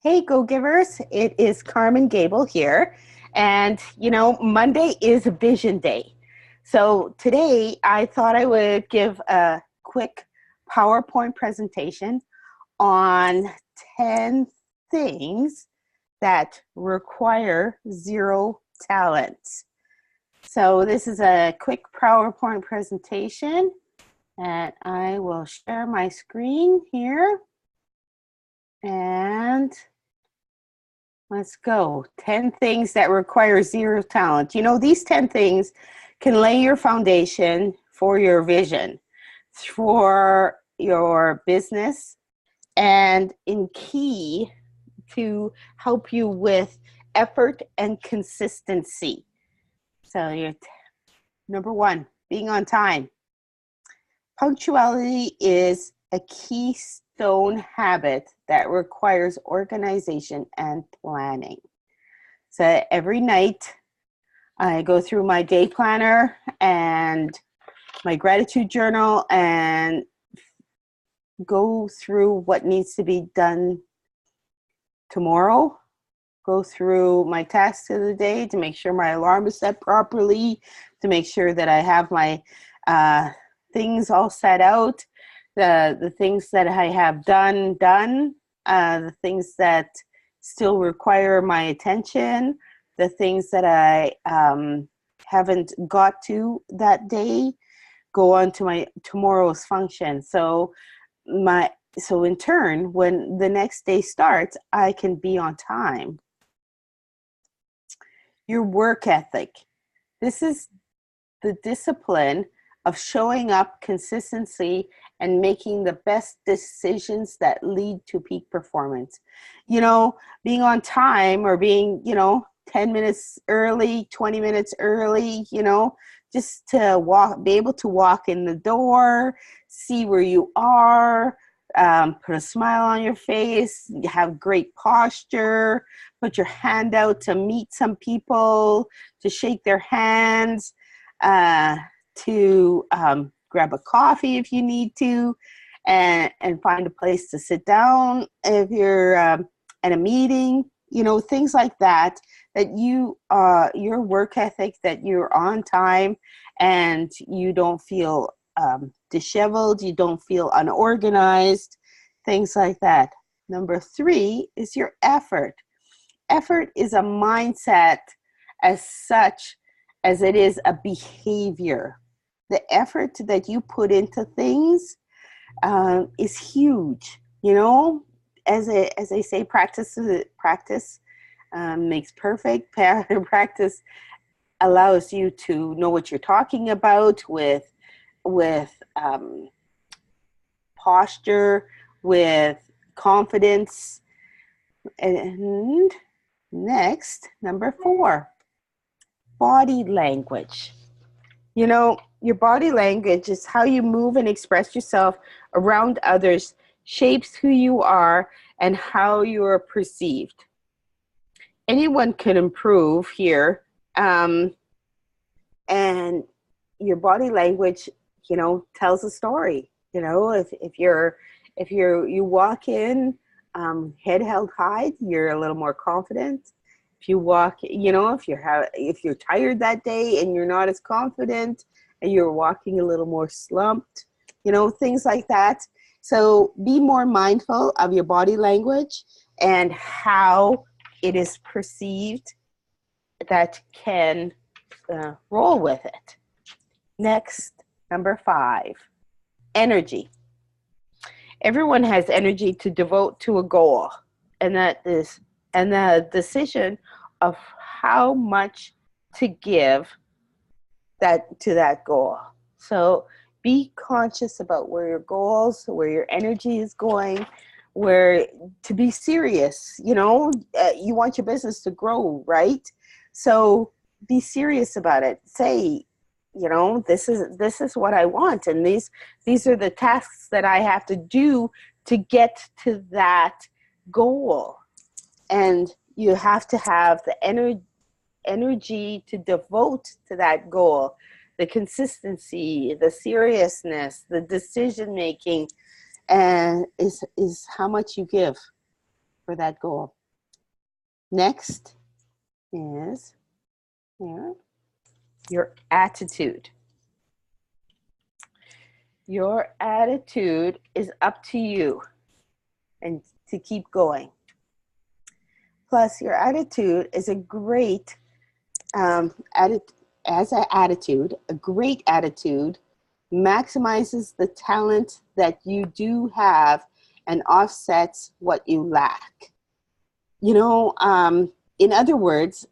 Hey, Go Givers. It is Carmen Gable here. And, Monday is Vision Day. So today I thought I would give a quick PowerPoint presentation on 10 things that require zero talent. So this is a quick PowerPoint presentation, and I will share my screen here. And let's go. 10 things that require zero talent. These 10 things can lay your foundation for your vision, for your business, and in key to help you with effort and consistency. So number one, being on time. Punctuality is a keystone habit that requires organization and planning. So every night I go through my day planner and my gratitude journal and go through what needs to be done tomorrow. Go through my tasks of the day to make sure my alarm is set properly, to make sure that I have my things all set out, the things that I have done, the things that still require my attention, the things that I haven't got to that day, go on to my tomorrow's function. So in turn, when the next day starts, I can be on time. Your work ethic. This is the discipline of showing up consistently and making the best decisions that lead to peak performance. Being on time or being, 10 minutes early, 20 minutes early, just to be able to walk in the door, see where you are, put a smile on your face, have great posture, put your hand out to meet some people, to shake their hands, to grab a coffee if you need to, and find a place to sit down if you're at a meeting, things like that, that your work ethic, that you're on time and you don't feel disheveled, you don't feel unorganized, things like that. Number 3 is your effort. Effort is a mindset as such as it is a behavior. The effort that you put into things is huge. As they say, practice makes perfect. Practice allows you to know what you're talking about with posture, with confidence. And next, number 4, body language. Your body language is how you move and express yourself around others, shapes who you are and how you are perceived. Anyone can improve here. And your body language, tells a story. If you walk in head held high, you're a little more confident. If you walk, if you're tired that day and you're not as confident and you're walking a little more slumped, things like that. So be more mindful of your body language and how it is perceived, that can roll with it. Next, number 5, energy. Everyone has energy to devote to a goal, and the decision of how much to give to that goal. So be conscious about where your goals, where your energy is going, to be serious. You want your business to grow, right? So be serious about it. Say, this is what I want, and these are the tasks that I have to do to get to that goal. And you have to have the energy to devote to that goal, the consistency, the seriousness, the decision making, and is how much you give. for that goal. Next is here, your attitude. Your attitude is up to you and to keep going. Plus, your attitude is a great attitude, a great attitude maximizes the talent that you do have and offsets what you lack. You know, in other words,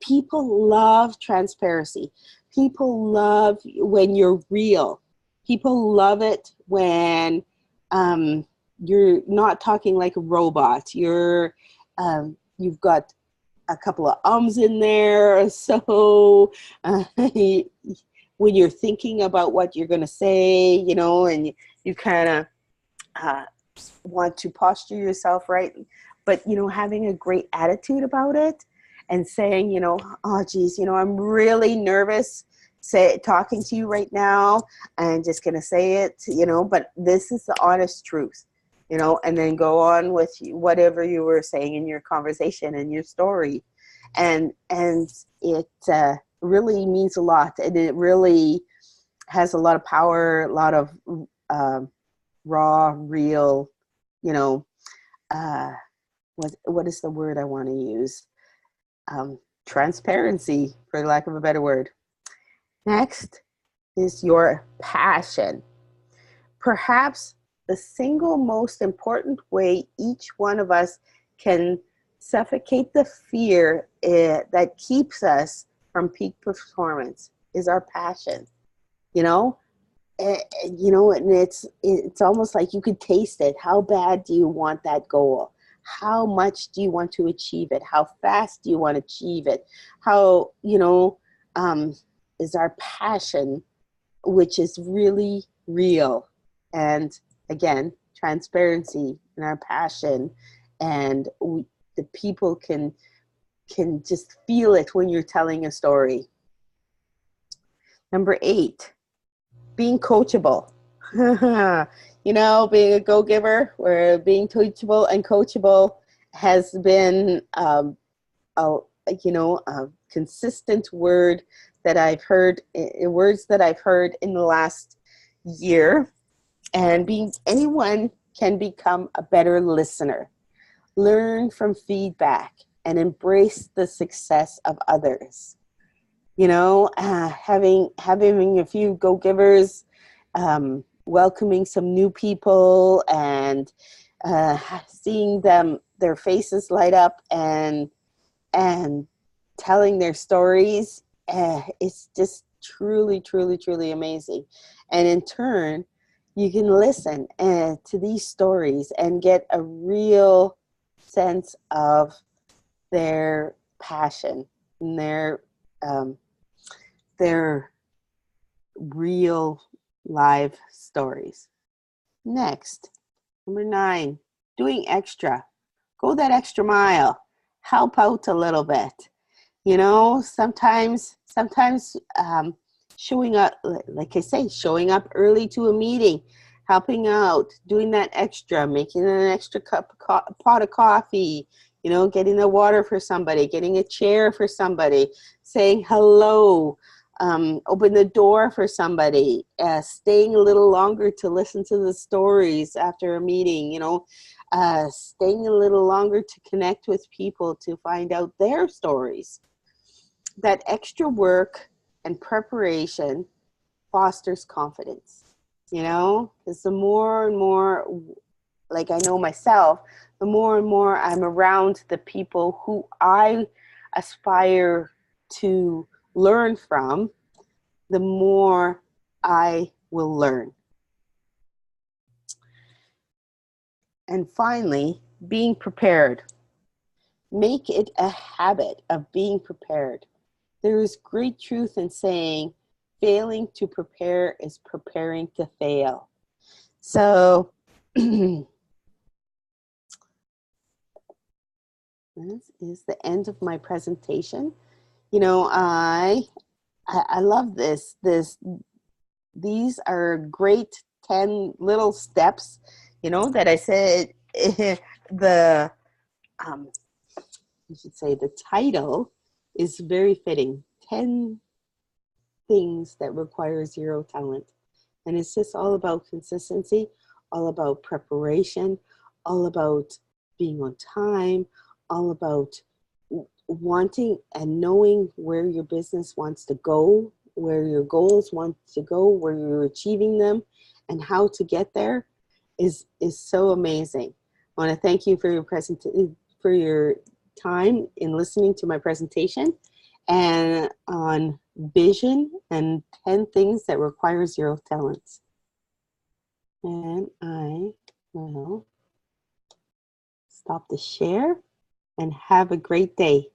people love transparency. People love when you're real. People love it when you're not talking like a robot. You've got a couple of ums in there. So when you're thinking about what you're going to say, you know, and you kind of want to posture yourself right, but, you know, having a great attitude about it and saying, you know, oh, geez, you know, I'm really nervous talking to you right now. I'm just going to say it, you know, but this is the honest truth, you know, and then go on with whatever you were saying in your conversation and your story. And it really means a lot. And it really has a lot of power, a lot of raw, real, you know, what is the word I want to use? Transparency, for lack of a better word. Next is your passion. Perhaps the single most important way each one of us can suffocate the fear that keeps us from peak performance is our passion. You know, you know, and it's almost like you could taste it. How bad do you want that goal? How much do you want to achieve it? How fast do you want to achieve it? How, you know, is our passion, which is really real. And again, transparency in our passion. And the people can just feel it when you're telling a story. Number 8, being coachable. You know, being a go-giver, where being teachable and coachable has been a consistent word that I've heard, words that I've heard in the last year. And anyone can become a better listener, learn from feedback, and embrace the success of others. You know, having a few go-givers, welcoming some new people, and seeing their faces light up and telling their stories, it's just truly, truly, truly amazing. And in turn, you can listen to these stories and get a real sense of their passion and their real live stories. Next, number 9, doing extra. Go that extra mile. Help out a little bit. You know, sometimes showing up, like I say, showing up early to a meeting, helping out, doing that extra, making an extra pot of coffee, you know, getting the water for somebody, getting a chair for somebody, saying hello, open the door for somebody, staying a little longer to listen to the stories after a meeting, you know, staying a little longer to connect with people to find out their stories. That extra work and preparation fosters confidence, you know, because the more and more, like I know myself, the more and more I'm around the people who I aspire to learn from, the more I will learn. And finally, being prepared. Make it a habit of being prepared. There is great truth in saying failing to prepare is preparing to fail. So this is the end of my presentation. You know, I love this. These are great 10 little steps, you know, that I said the I should say the title is very fitting. 10 things that require zero talent. And it's just all about consistency, all about preparation, all about being on time, all about wanting and knowing where your business wants to go, where your goals want to go, where you're achieving them, and how to get there is so amazing. I want to thank you for your for your time in listening to my presentation and on vision and 10 things that require zero talents. And I will stop the share and have a great day.